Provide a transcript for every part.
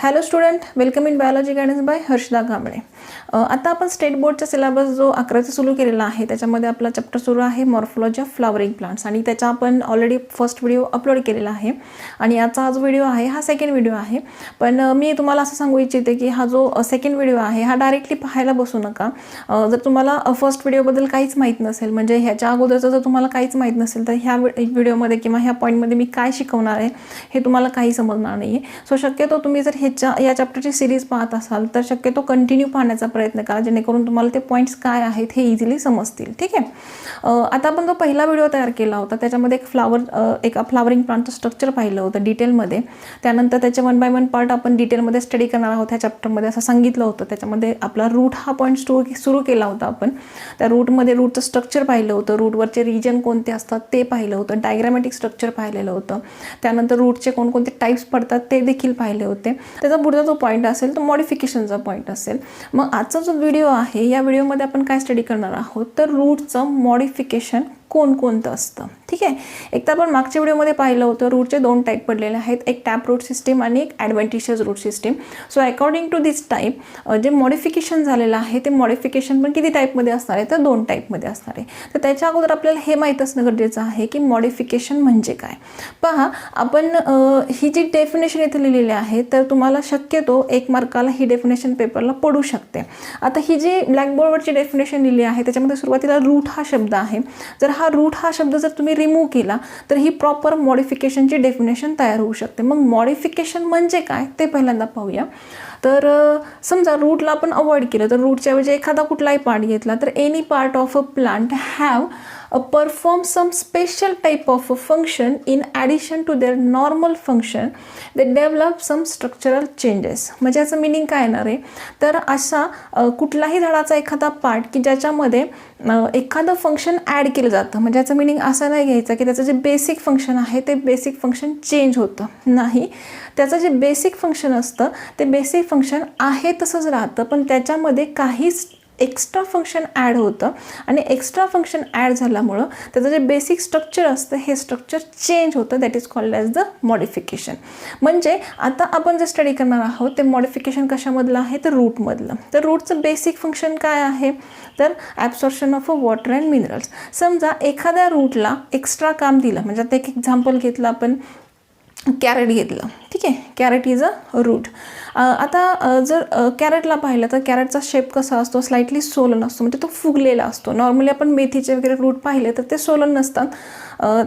Hello student, welcome in biology guidance by Harshada Kamble. आता आपण state बोर्डचा syllabus जो 11चा सुरू केलेला आहे त्याच्यामध्ये आपला चॅप्टर सुरू आहे मॉर्फोलॉजी ऑफ फ्लावरिंग प्लांट्स आणि त्याचा आपण ऑलरेडी फर्स्ट व्हिडिओ अपलोड केलेला आहे आणि याचा हा जो व्हिडिओ आहे हा सेकंड व्हिडिओ आहे. पण मी तुम्हाला असं सांगू इच्छिते की हा जो सेकंड व्हिडिओ आहे हा डायरेक्टली पाहायला बसू नका. जर तुम्हाला फर्स्ट व्हिडिओबद्दल काहीच माहीत नसेल, म्हणजे ह्याच्या अगोदरचं जर तुम्हाला काहीच माहीत नसेल तर ह्या व्हिडिओमध्ये किंवा ह्या पॉईंटमध्ये मी काय शिकवणार आहे हे तुम्हाला काही समजणार नाही आहे. सो शक्यतो तुम्ही जर या चॅप्टरची सिरीज पाहत असाल तर शक्यतो कंटिन्यू पाहण्याचा प्रयत्न करा, जेणेकरून तुम्हाला ते पॉईंट्स काय आहेत हे इझिली समजतील. ठीक आहे. आता आपण जो पहिला व्हिडिओ तयार केला होता त्याच्यामध्ये एका फ्लावरिंग प्लांटचं स्ट्रक्चर पाहिलं होतं डिटेलमध्ये. त्यानंतर त्याचे 1 बाय 1 पार्ट आपण डिटेलमध्ये स्टडी करणार आहोत ह्या चॅप्टरमध्ये असं सांगितलं होतं. त्याच्यामध्ये आपला रूट हा पॉईंट सुरू केला होता आपण. त्या रूटचं स्ट्रक्चर पाहिलं होतं, रूटवरचे रिजन कोणते असतात ते पाहिलं होतं, डायग्रामॅटिक स्ट्रक्चर पाहिलेलं होतं. त्यानंतर रूटचे कोणकोणते टाईप्स पडतात ते देखील पाहिले होते. त्याचा पुढचा जो पॉईंट असेल तो मॉडिफिकेशनचा पॉईंट असेल. मग आजचा जो व्हिडिओ आहे या व्हिडिओमध्ये आपण काय स्टडी करणार आहोत तर रूटचं मॉडिफिकेशन कोणकोणतं असतं. ठीक आहे. एक तर आपण मागच्या व्हिडिओमध्ये पाहिलं होतं रूटचे 2 टाईप पडलेले आहेत, एक टॅप रूट सिस्टीम आणि एक adventitious root system. So according to this type जे मॉडिफिकेशन झालेलं आहे ते मॉडिफिकेशन पण किती टाईपमध्ये असणार आहे तर 2 टाईपमध्ये असणार आहे. तर त्याच्या अगोदर आपल्याला हे माहीत असणं गरजेचं आहे की मॉडिफिकेशन म्हणजे काय. पहा, आपण ही जी डेफिनेशन इथे लिहिलेली आहे तर तुम्हाला शक्यतो 1 मार्काला ही डेफिनेशन पेपरला पडू शकते. आता ही जी ब्लॅकबोर्डवरची डेफिनेशन लिहिली आहे त्याच्यामध्ये सुरुवातीला रूट हा शब्द आहे. जर हा रूट हा शब्द जर तुम्ही रिमूव्ह केला तर ही प्रॉपर मॉडिफिकेशनची डेफिनेशन तयार होऊ शकते. मग मॉडिफिकेशन म्हणजे काय ते पहिल्यांदा पाहूया. तर समजा रूटला आपण अवॉइड केलं तर रूटच्या ऐवजी एखादा कुठलाही पार्ट घेतला तर any part of a plant have perform some special type of a function in addition to their normal function that develop some structural changes. म्हणजे याचं मिनिंग काय येणार आहे तर असा कुठलाही झाडाचा एखादा पार्ट की ज्याच्यामध्ये एखादं फंक्शन ॲड केलं जातं. म्हणजे याचं मिनिंग असं नाही घ्यायचं की त्याचं जे बेसिक फंक्शन आहे ते बेसिक फंक्शन चेंज होतं, नाही. त्याचं जे बेसिक फंक्शन असतं ते बेसिक फंक्शन आहे तसंच राहतं, पण त्याच्यामध्ये काहीच एक्स्ट्रा फंक्शन ॲड होतं आणि एक्स्ट्रा फंक्शन ॲड झाल्यामुळं त्याचं जे बेसिक स्ट्रक्चर असतं हे स्ट्रक्चर चेंज होतं. That is called as the modification. म्हणजे आता आपण जे स्टडी करणार आहोत ते मॉडिफिकेशन कशामधलं आहे तर रूटमधलं. तर रूटचं बेसिक फंक्शन काय आहे तर absorption of a water and minerals. समजा एखाद्या रूटला एक्स्ट्रा काम दिलं, म्हणजे आता एक एक्झाम्पल घेतलं आपण, कॅरेट घेतलं. ठीक आहे. Carrot is a root. आता जर कॅरेटला पाहिलं तर कॅरेटचा शेप कसा असतो, स्लाइटली सोलन असतो, म्हणजे तो फुगलेला असतो. नॉर्मली आपण मेथीचे वगैरे रूट पाहिले तर ते सोलन नसतात,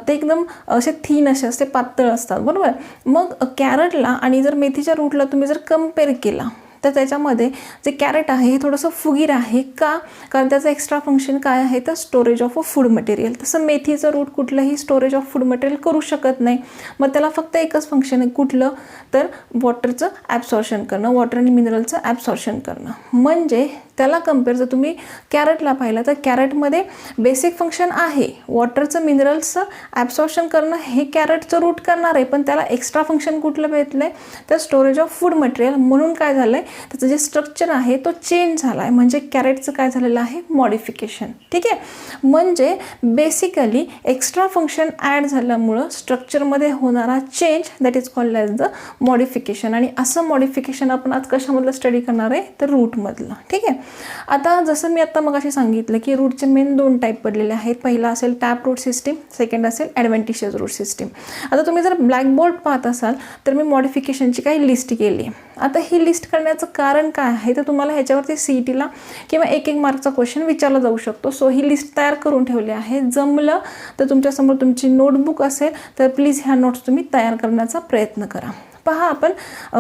ते एकदम असे थीन असे असते, पातळ असतात, बरोबर. मग कॅरेटला आणि जर मेथीच्या रूटला तुम्ही जर कम्पेअर केला तर त्याच्यामध्ये जे कॅरेट आहे हे थोडंसं फुगीर आहे का, कारण त्याचं एक्स्ट्रा फंक्शन काय आहे तर storage of a food material. तसं मेथीचं रूट कुठलंही स्टोरेज ऑफ फूड मटेरियल करू शकत नाही. मग त्याला फक्त एकच फंक्शन आहे, कुठलं तर वॉटरचं ॲब्सॉर्प्शन करणं, वॉटर आणि मिनरलचं ॲब्सॉर्प्शन करणं. म्हणजे त्याला कम्पेअर जर तुम्ही कॅरेटला पाहिलं तर कॅरेटमध्ये बेसिक फंक्शन आहे, वॉटरचं मिनरल्सचं ॲब्सॉर्प्शन करणं हे कॅरेटचं रूट करणार आहे, पण त्याला एक्स्ट्रा फंक्शन कुठलं भेटलं आहे तर स्टोरेज ऑफ फूड मटेरियल. म्हणून काय झालं आहे त्याचं जे स्ट्रक्चर आहे तो चेंज झाला आहे, म्हणजे कॅरेटचं काय झालेलं आहे मॉडिफिकेशन. ठीक आहे. म्हणजे बेसिकली एक्स्ट्रा फंक्शन ॲड झाल्यामुळं स्ट्रक्चरमध्ये होणारा change that is called as the modification. आणि असं मॉडिफिकेशन आपण आज कशामधलं स्टडी करणार आहे तर रूटमधलं. ठीक आहे. आता जसं मी आता मगाशी सांगितलं की रूटचे मेन 2 टाईप पडलेले आहेत. पहिला असेल टॅप रूट सिस्टीम, सेकंड असेल ॲडव्हेंटिशियस रूट सिस्टीम. आता तुम्ही जर ब्लॅकबोर्ड पाहत असाल तर मी मॉडिफिकेशनची काही लिस्ट केली आहे. आता ही लिस्ट करण्याचं कारण काय आहे तर तुम्हाला ह्याच्यावरती CETला किंवा 1-1 मार्कचा क्वेश्चन विचारला जाऊ शकतो. सो ही लिस्ट तयार करून ठेवली आहे. जमलं तर तुमच्यासमोर तुमची नोटबुक असेल तर प्लीज ह्या नोट्स तुम्ही तयार करण्याचा प्रयत्न करा. पहा आपण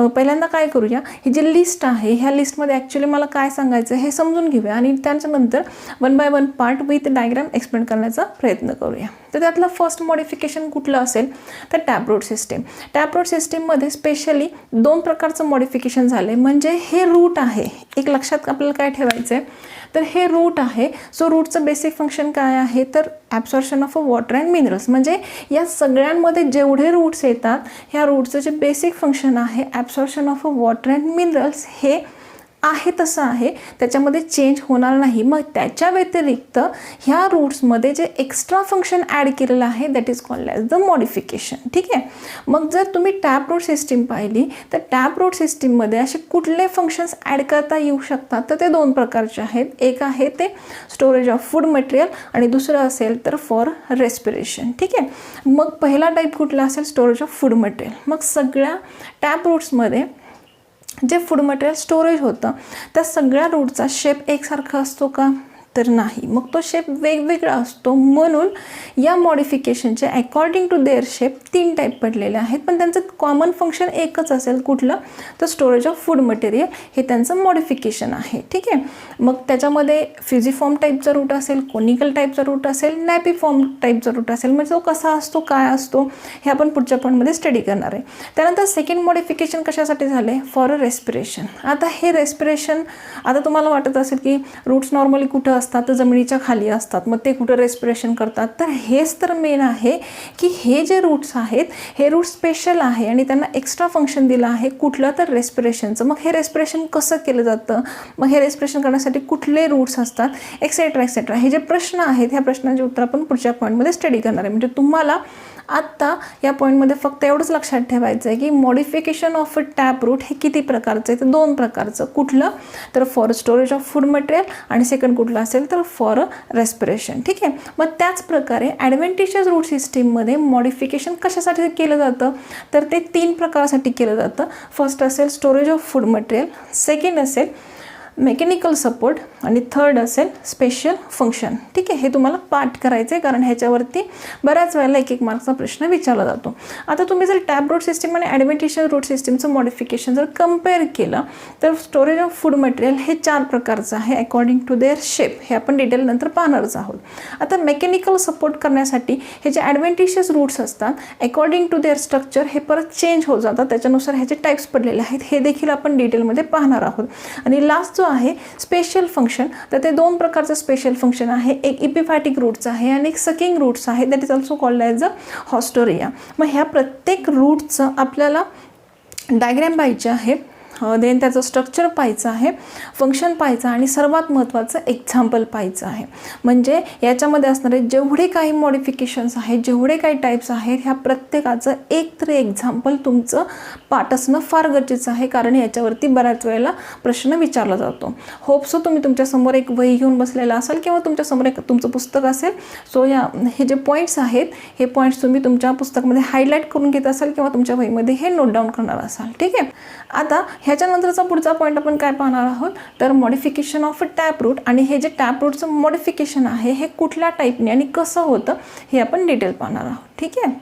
पहिल्यांदा काय करूया, ही जी लिस्ट आहे ह्या लिस्टमध्ये ॲक्च्युली मला काय सांगायचं हे समजून घेऊया आणि त्याच्यानंतर 1 by 1 part with diagram explain करण्याचा प्रयत्न करूया. तर त्यातलं फर्स्ट मॉडिफिकेशन कुठलं असेल तर टॅपरूट सिस्टीम. टॅपरूट सिस्टीममध्ये स्पेशली 2 प्रकारचं मॉडिफिकेशन झाले. म्हणजे हे रूट आहे, एक लक्षात आपल्याला काय ठेवायचं आहे तर हे रूट आहे. सो रूटचं बेसिक फंक्शन काय आहे तर absorption of water and minerals. म्हणजे या सगळ्यांमध्ये जेवढे रूट्स येतात ह्या रूटचं जे बेसिक फंक्शन आहे absorption of water and minerals हे आहे तसं आहे, त्याच्यामध्ये चेंज होणार नाही. मग त्याच्या व्यतिरिक्त ह्या रूट्समध्ये जे एक्स्ट्रा फंक्शन ॲड केलेलं आहे that is called as the modification. ठीक आहे. मग जर तुम्ही टॅपरूट सिस्टीम पाहिली तर टॅपरूट सिस्टीममध्ये असे कुठले फंक्शन्स ॲड करता येऊ शकतात तर ते 2 प्रकारचे आहेत. एक आहे ते स्टोरेज ऑफ फूड मटेरियल आणि दुसरं असेल तर फॉर रेस्पिरेशन. ठीक आहे. मग पहिला टाईप कुठला असेल स्टोरेज ऑफ फूड मटेरियल. मग सगळ्या टॅपरूट्समध्ये जे फूड मटेरियल स्टोरेज होतं त्या सगळ्या रूटचा शेप एकसारखा असतो का तर नाही. मग तो शेप वेगवेगळा असतो. म्हणून या मॉडिफिकेशनचे according to their shape 3 type पडलेले आहेत. पण त्यांचं कॉमन फंक्शन एकच असेल. कुठलं तर स्टोरेज ऑफ फूड मटेरियल हे त्यांचं मॉडिफिकेशन आहे. ठीक आहे. मग त्याच्यामध्ये फ्युजिफॉर्म टाईपचा रूट असेल, कोनिकल टाईपचा रूट असेल, नॅपिफॉर्म टाईपचा रूट असेल. म्हणजे तो कसा असतो काय असतो हे आपण पुढच्या पॉईंटमध्ये स्टडी करणार आहे. त्यानंतर सेकंड मॉडिफिकेशन कशासाठी झाले फॉर रेस्पिरेशन. आता हे रेस्पिरेशन आता तुम्हाला वाटत असेल की रूट्स नॉर्मली कुठं असतात तर जमिनीच्या खाली असतात, मग ते कुठं रेस्पिरेशन करतात. तर हेच तर मेन आहे की हे जे रूट्स आहेत हे रूट स्पेशल आहे आणि त्यांना एक्स्ट्रा फंक्शन दिलं आहे कुठलं तर रेस्पिरेशनचं. मग हे रेस्पिरेशन कसं केलं जातं, मग हे रेस्पिरेशन करण्यासाठी कुठले रूट्स असतात एक्सेट्रा एक्सेट्रा. हे जे प्रश्न आहेत ह्या प्रश्नांचे उत्तर आपण पुढच्या पॉईंटमध्ये स्टडी करणार आहे. म्हणजे तुम्हाला आत्ता या पॉईंटमध्ये फक्त एवढंच लक्षात ठेवायचं आहे की मॉडिफिकेशन ऑफ अ टॅपरूट हे किती प्रकारचं आहे तर 2 प्रकारचं. कुठलं तर for storage of food material आणि सेकंड कुठलं असेल तर फॉर रेस्पिरेशन. ठीक आहे. मग त्याच प्रकारे ॲडव्हेंटिशियस रूट सिस्टीममध्ये मॉडिफिकेशन कशासाठी केलं जातं तर ते 3 प्रकारासाठी केलं जातं. फर्स्ट असेल storage of food material, second असेल मेकॅनिकल सपोर्ट आणि थर्ड असेल स्पेशल फंक्शन. ठीक आहे. हे तुम्हाला पाठ करायचं आहे कारण ह्याच्यावरती बऱ्याच वेळेला 1-1 मार्क्सचा प्रश्न विचारला जातो. आता तुम्ही जर टॅपरूट सिस्टीम आणि ॲडव्हेंटिशियस रूट सिस्टीमचं मॉडिफिकेशन जर कम्पेअर केलं तर स्टोरेज ऑफ फूड मटेरियल हे 4 प्रकारचं आहे अकॉर्डिंग टू देअर शेप. हे आपण डिटेल नंतर पाहणारच आहोत. आता मेकॅनिकल सपोर्ट करण्यासाठी हे जे ॲडव्हेंटिशियस रूट्स असतात अकॉर्डिंग टू देअर स्ट्रक्चर हे परत चेंज होत जातात. त्याच्यानुसार ह्याचे टाईप्स पडलेले आहेत. हे देखील आपण डिटेलमध्ये पाहणार आहोत. आणि लास्ट जो आहे स्पेशल फंक्शन तर ते 2 प्रकारचं स्पेशल फंक्शन आहे. एक इपिफॅटिक रूट्स आहे आणि एक सकिंग रूट्स आहे that is also called as a haustoria. मग ह्या प्रत्येक रूटचं आपल्याला डायग्रॅम पाहिजे आहे, देन त्याचं स्ट्रक्चर पाहायचं आहे, फंक्शन पाहायचं आणि सर्वात महत्त्वाचं एक्झाम्पल पाहायचं आहे. म्हणजे याच्यामध्ये असणारे जेवढे काही मॉडिफिकेशन्स आहेत, जेवढे काही टाईप्स आहेत ह्या प्रत्येकाचं एक तरी एक्झाम्पल तुमचं पाठ असणं फार गरजेचं आहे कारण याच्यावरती बऱ्याच वेळेला प्रश्न विचारला जातो. होप सो तुम्ही तुमच्यासमोर एक वही घेऊन बसलेला असाल किंवा तुमच्यासमोर एक तुमचं पुस्तक असेल. सो हे जे पॉईंट्स आहेत हे पॉईंट्स तुम्ही तुमच्या पुस्तकामध्ये हायलाईट करून घेत असाल किंवा तुमच्या वहीमध्ये हे नोट डाऊन करणार असाल. ठीक आहे. आता ह्याच्यानंतरचा पुढचा पॉईंट आपण काय पाहणार आहोत तर मॉडिफिकेशन ऑफ अ टॅपरूट. आणि हे जे टॅपरूटचं मॉडिफिकेशन आहे हे कुठल्या टाईपने आणि कसं होतं हे आपण डिटेल पाहणार आहोत. ठीक आहे.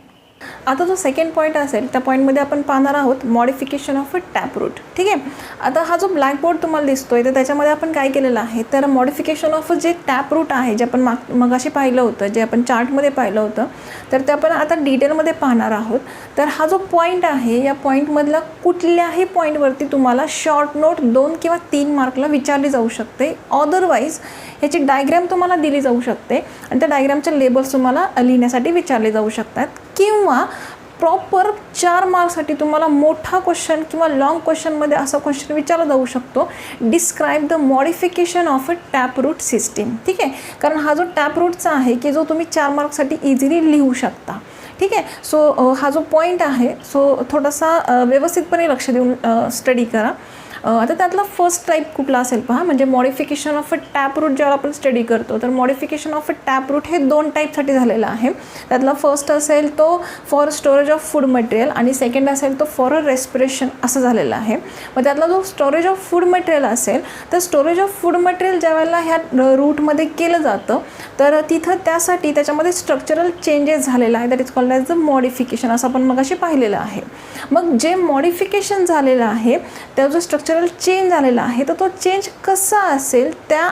आता जो सेकंड पॉईंट असेल त्या पॉईंटमध्ये आपण पाहणार आहोत मॉडिफिकेशन ऑफ अ टॅपरूट. ठीक आहे. आता हा जो ब्लॅकबोर्ड तुम्हाला दिसतोय तर त्याच्यामध्ये आपण काय केलेलं आहे तर मॉडिफिकेशन ऑफ जे टॅपरूट आहे जे आपण मगाशी पाहिलं होतं, जे आपण चार्टमध्ये पाहिलं होतं तर ते आपण आता डिटेलमध्ये पाहणार आहोत. तर हा जो पॉईंट आहे या पॉईंटमधला कुठल्याही पॉईंटवरती तुम्हाला शॉर्ट नोट 2 किंवा 3 मार्कला विचारली जाऊ शकते. अदरवाईज ह्याची डायग्रॅम तुम्हाला दिली जाऊ शकते आणि त्या डायग्रॅमचे लेबल्स तुम्हाला लिहिण्यासाठी विचारले जाऊ शकतात किंवा प्रॉपर 4 मार्क्ससाठी तुम्हाला मोठा क्वेश्चन किंवा लॉंग क्वेश्चनमध्ये असा क्वेश्चन विचारला जाऊ शकतो describe the modification of a taproot system. ठीक आहे. कारण हा जो टॅपरूटचा आहे की जो तुम्ही 4 मार्क्ससाठी इझिली लिहू शकता. ठीक आहे. सो हा जो पॉईंट आहे सो थोडासा व्यवस्थितपणे लक्ष देऊन स्टडी करा. आता त्यातला फर्स्ट टाईप कुठला असेल पहा, म्हणजे modification of a tap root जेव्हा आपण स्टडी करतो तर modification of a tap root हे 2 टाईपसाठी झालेलं आहे. त्यातला फर्स्ट असेल तो for storage of food material आणि सेकंड असेल तो फॉर अ रेस्पिरेशन असं झालेलं आहे. मग त्यातला जो स्टोरेज ऑफ फूड मटेरियल असेल तर स्टोरेज ऑफ फूड मटेरियल ज्यावेळेला ह्या रूटमध्ये केलं जातं तर तिथं त्यासाठी त्याच्यामध्ये स्ट्रक्चरल चेंजेस झालेला आहे, that is called as the modification, असं आपण मगाशी पाहिलेलं आहे. मग जे मॉडिफिकेशन झालेलं आहे त्या जो स्ट्रक्चरल चेंज झालेला आहे तर तो चेंज कसा असेल त्या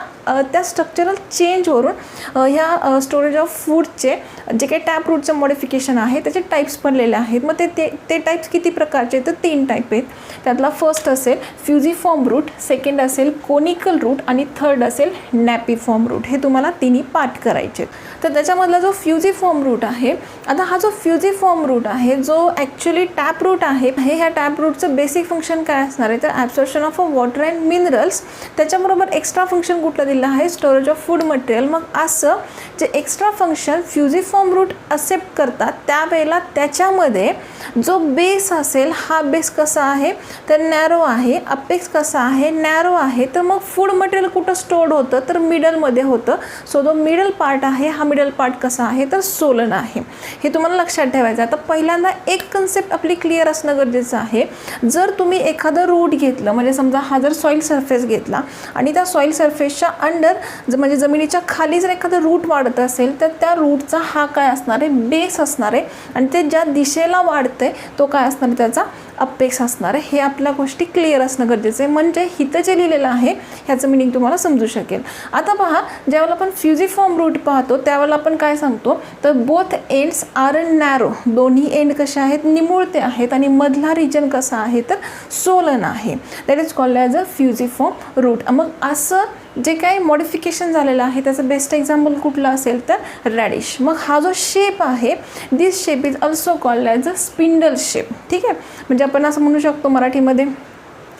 स्ट्रक्चरल चेंजवरून ह्या स्टोरेज ऑफ फूडचे जे काही टॅप रूटचं मॉडिफिकेशन आहे त्याचे टाईप्स पडलेले आहेत. मग ते टाईप्स किती प्रकारचे तर 3 टाईप आहेत. त्यातला फर्स्ट असेल फ्युजिफॉर्म रूट, सेकंड असेल कोनिकल रूट आणि थर्ड असेल नॅपिफॉर्म रूट. हे तुम्हाला तिन्ही पाठ करायचे. तर त्याच्यामधला जो फ्युजिफॉर्म रूट आहे, आता हा जो फ्युजिफॉर्म रूट आहे जो ॲक्च्युली टॅप रूट आहे, ह्या टॅप रूटचं बेसिक फंक्शन काय असणार आहे तर absorption of a water and minerals, त्याच्याबरोबर एक्स्ट्रा फंक्शन कुठलं दिलं आहे स्टोरेज ऑफ फूड मटेरियल. मग असं जे एक्स्ट्रा फंक्शन फ्युजिफॉर्म रूट एक्सेप्ट करतात त्यावेळेला त्याच्यामध्ये जो बेस असेल हा बेस कसा आहे तर नॅरो आहे, अपेक्स कसा आहे नॅरो आहे. तर मग फूड मटेरियल कुठं स्टोर्ड होतं तर मिडलमध्ये होतं. सो जो मिडल पार्ट आहे हा मिडल पार्ट कसा आहे तर सोलन आहे. हे तुम्हाला लक्षात ठेवायचं. आता पहिल्यांदा एक कन्सेप्ट आपली क्लिअर असणं गरजेचं आहे. जर तुम्ही एखादं रूट घेतलं, म्हणजे समजा हा जर सॉईल सरफेस घेतला आणि त्या सॉईल सरफेसच्या अंडर म्हणजे जमिनीच्या खाली जर एखादं रूट वाढत असेल तर त्या रूटचा हा काय असणार आहे बेस असणार आहे आणि ते ज्या दिशेला वाढतंय तो काय असणार आहे त्याचा अपेक्स असणार आहे. हे आपल्या गोष्टी क्लिअर असणं गरजेचं आहे, म्हणजे हिथं जे लिहिलेलं आहे ह्याचं मिनिंग तुम्हाला समजू शकेल. आता पहा, ज्यावेळेला आपण फ्युजिफॉर्म रूट पाहतो त्यावेळेला आपण काय सांगतो तर बोथ एंड्स आर नॅरो, दोन्ही एंड कशा आहेत निमुळते आहेत आणि मधला रिजन कसा आहे तर सोलन आहे. That is called as a fusiform root. मग असं जे काही मॉडिफिकेशन झालेलं आहे त्याचं बेस्ट एक्झाम्पल कुठलं असेल तर रॅडिश. मग हा जो शेप आहे this shape is also called as a spindle shape. ठीक आहे, म्हणजे आपण असं म्हणू शकतो मराठीमध्ये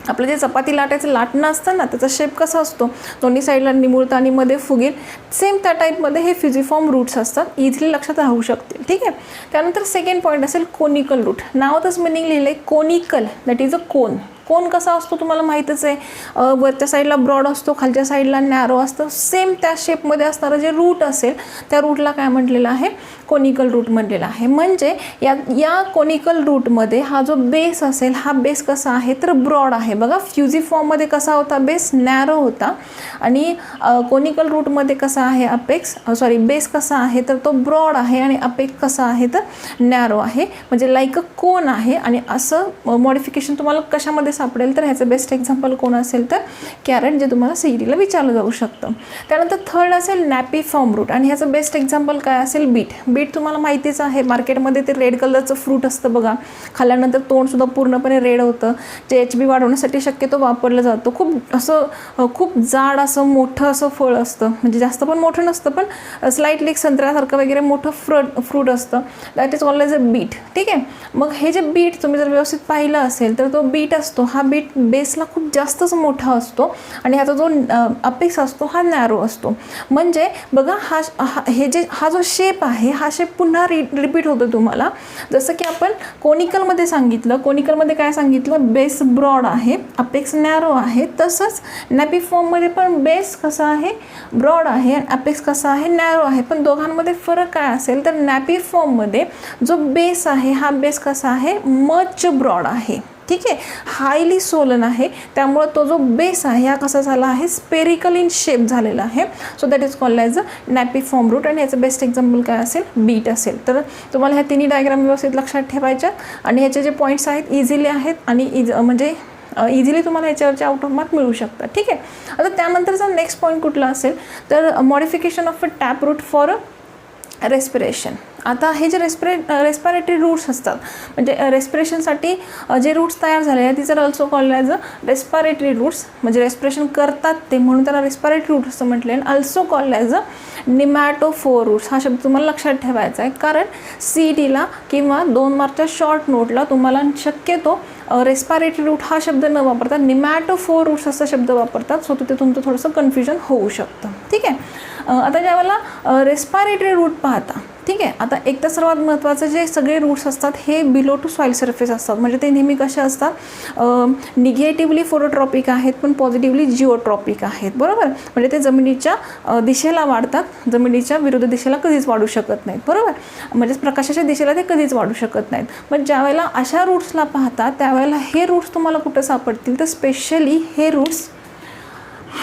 आपलं जे चपाती लाटायचं लाटणं असतं ना त्याचा शेप कसा असतो, दोन्ही साईडला निमुळतं आणि मध्ये फुगीर, सेम त्या टाईपमध्ये हे फ्युजिफॉर्म रूट्स असतात, इझिली लक्षात राहू शकते. ठीक आहे, त्यानंतर सेकंड पॉईंट असेल कोनिकल रूट. नावातच मिनिंग लिहिलं आहे कोनिकल, दॅट इज अ कोन. कोन कसा असतो तुम्हाला माहीतच आहे, वरच्या साईडला ब्रॉड असतो, खालच्या साईडला नॅरो असतं. सेम त्या शेपमध्ये असणारं जे रूट असेल त्या रूटला काय म्हटलेलं आहे कोनिकल रूट म्हटलेला आहे. म्हणजे या कोनिकल रूटमध्ये हा जो बेस असेल हा बेस कसा आहे तर ब्रॉड आहे. बघा फ्युजिफॉर्ममध्ये कसा होता बेस नॅरो होता आणि कोनिकल रूटमध्ये कसा आहे बेस कसा आहे तर तो ब्रॉड आहे आणि अपेक्स कसा आहे तर नॅरो आहे, म्हणजे लाईक अ कोन आहे. आणि असं मॉडिफिकेशन तुम्हाला कशामध्ये सापडेल तर ह्याचं बेस्ट एक्झाम्पल कोण असेल तर कॅरेट, जे तुम्हाला सीईटीला विचारलं जाऊ शकतं. त्यानंतर थर्ड असेल नॅपिफॉर्म रूट आणि ह्याचं बेस्ट एक्झाम्पल काय असेल बीट. बीट तुम्हाला माहितीच आहे, मार्केटमध्ये ते रेड कलरचं फ्रूट असतं बघा, खाल्ल्यानंतर तोंडसुद्धा पूर्णपणे रेड होतं, जे HB वाढवण्यासाठी शक्यतो वापरलं जातं. खूप जाड असं मोठं असं फळ असतं, म्हणजे जास्त पण मोठं नसतं पण स्लाइटली संत्र्यासारखं वगैरे मोठं फ्रूट असतं, that is called as a beet. ठीक आहे, मग हे जे बीट तुम्ही जर व्यवस्थित पाहिलं असेल तर तो बीट असतो हा बीट बेसला खूप जास्तच मोठा असतो आणि ह्याचा जो अपेक्स असतो हा नॅरो असतो. म्हणजे बघा हा जो शेप आहे हा शेप पुन्हा रिपीट होतो तुम्हाला. जसं की आपण कोनिकलमध्ये सांगितलं, कोनिकलमध्ये काय सांगितलं बेस ब्रॉड आहे अपेक्स नॅरो आहे, तसंच नॅपिफॉर्ममध्ये पण बेस कसा आहे ब्रॉड आहे आणि अपेक्स कसा आहे नॅरो आहे. पण दोघांमध्ये फरक काय असेल तर नॅपिफॉर्ममध्ये जो बेस आहे हा बेस कसा आहे मच ब्रॉड आहे. ठीक आहे, हायली सोलन आहे, त्यामुळं तो जो बेस आहे हा कसा झाला आहे स्पेरिकल इन शेप झालेला आहे. So that is called as a napiform root आणि याचं बेस्ट एक्झाम्पल काय असेल बीट असेल. तर तुम्हाला ह्या तिन्ही डायग्राम व्यवस्थित लक्षात ठेवायच्या आणि ह्याचे जे पॉईंट्स आहेत इझिली आहेत आणि इझिली तुम्हाला याच्यावरचे आउट ऑफ मार्क मिळू शकतात. ठीक आहे, आता त्यानंतरचा नेक्स्ट पॉईंट कुठला असेल तर modification of a tap root for respiration. आता हे जे रेस्पिरेटरी रूट्स असतात म्हणजे रेस्पिरेशनसाठी जे रूट्स तयार झाले आहेत तिचं also called as a respiratory roots, म्हणजे रेस्पिरेशन करतात ते म्हणून त्याला रेस्पिरेटरी रूट्स असं म्हटलं आहे. Also called as a pneumatophore roots. हा शब्द तुम्हाला लक्षात ठेवायचा आहे, कारण CETला किंवा 2 मार्कच्या शॉर्ट नोटला तुम्हाला शक्यतो रेस्पिरेटरी रूट हा शब्द न वापरता निमॅटोफोर रूट्स असा शब्द वापरतात. सो तिथे तुमचं थोडंसं कन्फ्युजन होऊ शकतं. ठीक आहे, आता ज्यावेळेला रेस्पिरेटरी रूट पाहता ठीक आहे. आता एक तर सर्वात महत्त्वाचं जे सगळे रूट्स असतात हे बिलो टू सॉईल सरफेस असतात, म्हणजे ते नेहमी कसे असतात, निगेटिव्हली फोटोट्रॉपिक आहेत पण पॉझिटिव्हली जिओट्रॉपिक आहेत, बरोबर. म्हणजे ते जमिनीच्या दिशेला वाढतात, जमिनीच्या विरुद्ध दिशेला कधीच वाढू शकत नाहीत, बरोबर. म्हणजे प्रकाशाच्या दिशेला ते कधीच वाढू शकत नाहीत. पण ज्यावेळेला अशा रूट्सला पाहता त्यावेळेला हे रूट्स तुम्हाला कुठं सापडतील, तर स्पेशली हे रूट्स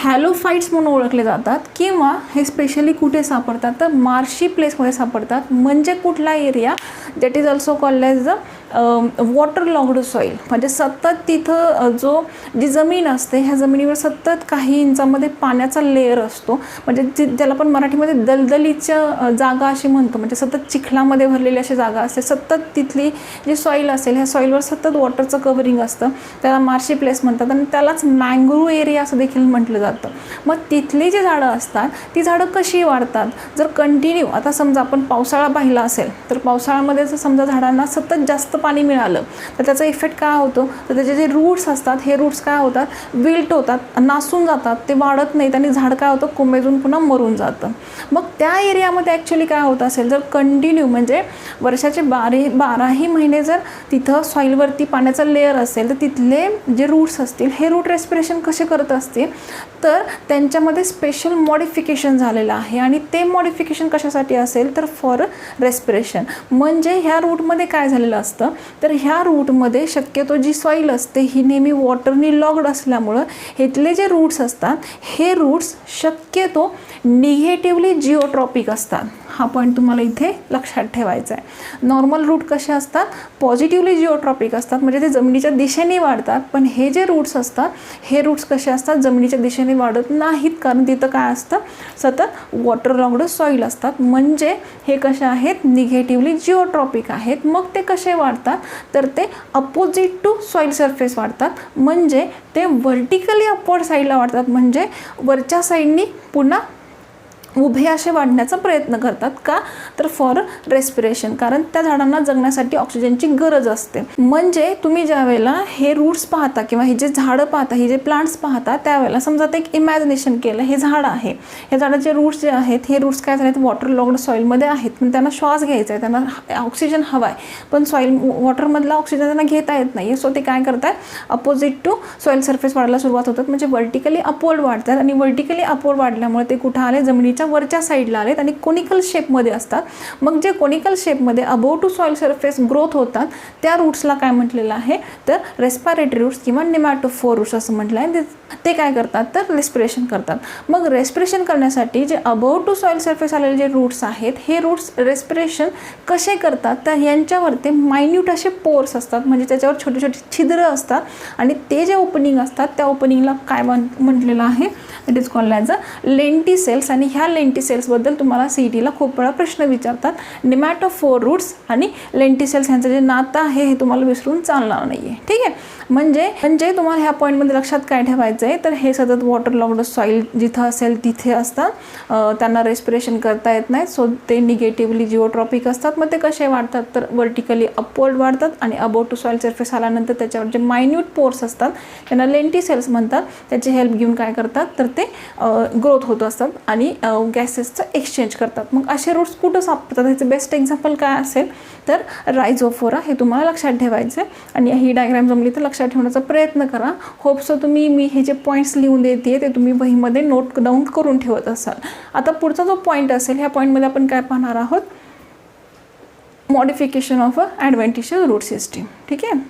हॅलोफाईट्स म्हणून ओळखले जातात, किंवा हे स्पेशली कुठे सापडतात, तर मार्शी प्लेसमध्ये सापडतात. म्हणजे कुठला area, that is also called as the water logged soil, म्हणजे सतत तिथं जी जमीन असते ह्या जमिनीवर सतत काही इंचामध्ये पाण्याचा लेअर असतो, म्हणजे ज्याला आपण मराठीमध्ये दलदलीच्या जागा अशी म्हणतो, म्हणजे सतत चिखलामध्ये भरलेली अशी जागा असते. सतत तिथली जी सॉईल असेल ह्या सॉईलवर सतत वॉटरचं कव्हरिंग असतं, त्याला मार्शी प्लेस म्हणतात आणि त्यालाच मँग्रोव्ह एरिया असं देखील म्हटलं जातं. मग तिथली जी झाडं असतात ती झाडं कशी वाढतात, जर कंटिन्यू, आता समजा आपण पावसाळा पाहिला असेल तर पावसाळ्यामध्ये जर समजा झाडांना सतत जास्त पाणी मिळालं तर त्याचा इफेक्ट काय होतो, तर त्याचे जे रूट्स असतात हे रूट्स काय होतात, विल्ट होतात, नासून जातात, ते वाढत नाहीत आणि झाड काय होतं, कोमेजून पुन्हा मरून जातं. मग त्या एरियामध्ये ॲक्च्युली काय होत असेल, जर कंटिन्यू म्हणजे वर्षाचे 12ही महिने जर तिथं सॉईलवरती पाण्याचा लेअर असेल तर तिथले जे रूट्स असतील हे रूट रेस्पिरेशन कसे करत असतील, तर त्यांच्यामध्ये स्पेशल मॉडिफिकेशन झालेलं आहे. आणि ते मॉडिफिकेशन कशासाठी असेल, तर फॉर रेस्पिरेशन. म्हणजे ह्या रूटमध्ये काय झालेलं असतं, तर ह्या रूटमध्ये शक्यतो जी सॉईल असते ही नेहमी वॉटरनी लॉग्ड असल्यामुळं इथले जे रूट्स असतात हे रूट्स शक्यतो निगेटिव्हली जिओट्रॉपिक असतात. हा पॉईंट तुम्हाला इथे लक्षात ठेवायचा आहे. नॉर्मल रूट कसे असतात, पॉझिटिव्हली जिओट्रॉपिक असतात, म्हणजे ते जमिनीच्या दिशेने वाढतात. पण हे जे रूट्स असतात हे रूट्स कसे असतात, जमिनीच्या दिशेने वाढत नाहीत, कारण तिथं काय असतं, सतत वॉटर लॉग्ड सॉईल असतात. म्हणजे हे कसे आहेत, निगेटिव्हली जिओट्रॉपिक आहेत. मग ते कसे वाढतात, तर ते अपोजिट टू सॉईल सरफेस वाढतात. म्हणजे ते व्हर्टिकली अपवर्ड साईडला वाढतात, म्हणजे वरच्या साईडनी पुन्हा उभे असे वाढण्याचा प्रयत्न करतात. का, तर फॉर रेस्पिरेशन, कारण त्या झाडांना जगण्यासाठी ऑक्सिजनची गरज असते. म्हणजे तुम्ही ज्या वेळेला हे रूट्स पाहता किंवा हे जे झाडं पाहता, हे जे प्लांट्स पाहता, त्यावेळेला समजा ते एक इमॅजिनेशन केलं, हे झाड आहे, या झाडाचे रूट्स जे आहेत हे रूट्स काय झालेत, वॉटर लॉग्ड सॉईलमध्ये आहेत. पण त्यांना श्वास घ्यायचा आहे, त्यांना ऑक्सिजन हवा आहे, पण सॉईल वॉटरमधला ऑक्सिजन त्यांना घेता येत नाही. सो ते काय करतात, अपोजिट टू सॉईल सरफेस वाढायला सुरुवात होतात. म्हणजे व्हर्टिकली अपवर्ड वाढतात आणि व्हर्टिकली अपवर्ड वाढल्यामुळे ते कुठं आले, जमिनीच्या वरच्या साईडला आलेत आणि कोनिकल शेपमध्ये असतात. मग जे कोनिकल शेपमध्ये above to soil surface growth होतात त्या रूट्सला काय म्हटलेलं आहे, तर रेस्पिरेटरी रूट्स किंवा नेमॅटोफोर रूट्स असं म्हटलं आहे. ते काय करतात, तर रेस्पिरेशन करतात. मग रेस्पिरेशन करण्यासाठी जे अबोव टू सॉईल सरफेस आलेले जे रूट्स आहेत हे रूट्स रेस्पिरेशन कसे करतात, तर यांच्यावरती मायन्यूट असे पोर्स असतात, म्हणजे त्याच्यावर छोटे छोटे छिद्र असतात आणि ते जे ओपनिंग असतात त्या ओपनिंगला काय म्हटलेलं आहे, it is called as a lenticels. आणि ह्या लेंटिसेल्सबद्दल तुम्हाला CETला खूप वेळा प्रश्न विचारतात. नेमॅटोफोर रूट्स आणि लेंटिसेल्स यांचं जे नातं आहे हे तुम्हाला विसरून चालणार नाही आहे. ठीक आहे. म्हणजे तुम्हाला ह्या पॉईंटमध्ये लक्षात काय ठेवायचं आहे, तर हे सतत वॉटर लॉग्ड सॉईल जिथं असेल तिथे असतात, त्यांना रेस्पिरेशन करता येत नाही. सो ते निगेटिव्हली जिओट्रॉपिक असतात. मग ते कसे वाढतात, तर व्हर्टिकली अपवर्ड वाढतात आणि अबोव टू सॉईल सरफेस आल्यानंतर त्याच्यावर जे मायन्यूट पोर्स असतात त्यांना लेंटिसेल्स म्हणतात. त्याची हेल्प घेऊन काय करतात, तर ते ग्रोथ होत असतात आणि गॅसेसचं एक्सचेंज करतात. मग असे रूट्स कुठं सापडतात, ह्याचं बेस्ट एक्झाम्पल काय असेल, तर रायझोफोरा. हे तुम्हाला लक्षात ठेवायचं आहे. आणि ही डायग्राम जमली तर लक्षात ठेवण्याचा प्रयत्न करा. होप्सो मी हे जे पॉईंट्स लिहून देते ते तुम्ही वहीमध्ये नोट डाऊन करून ठेवत असाल. आता पुढचा जो पॉईंट असेल, ह्या पॉईंटमध्ये आपण काय पाहणार आहोत, modification of a adventitious root system. ठीक आहे.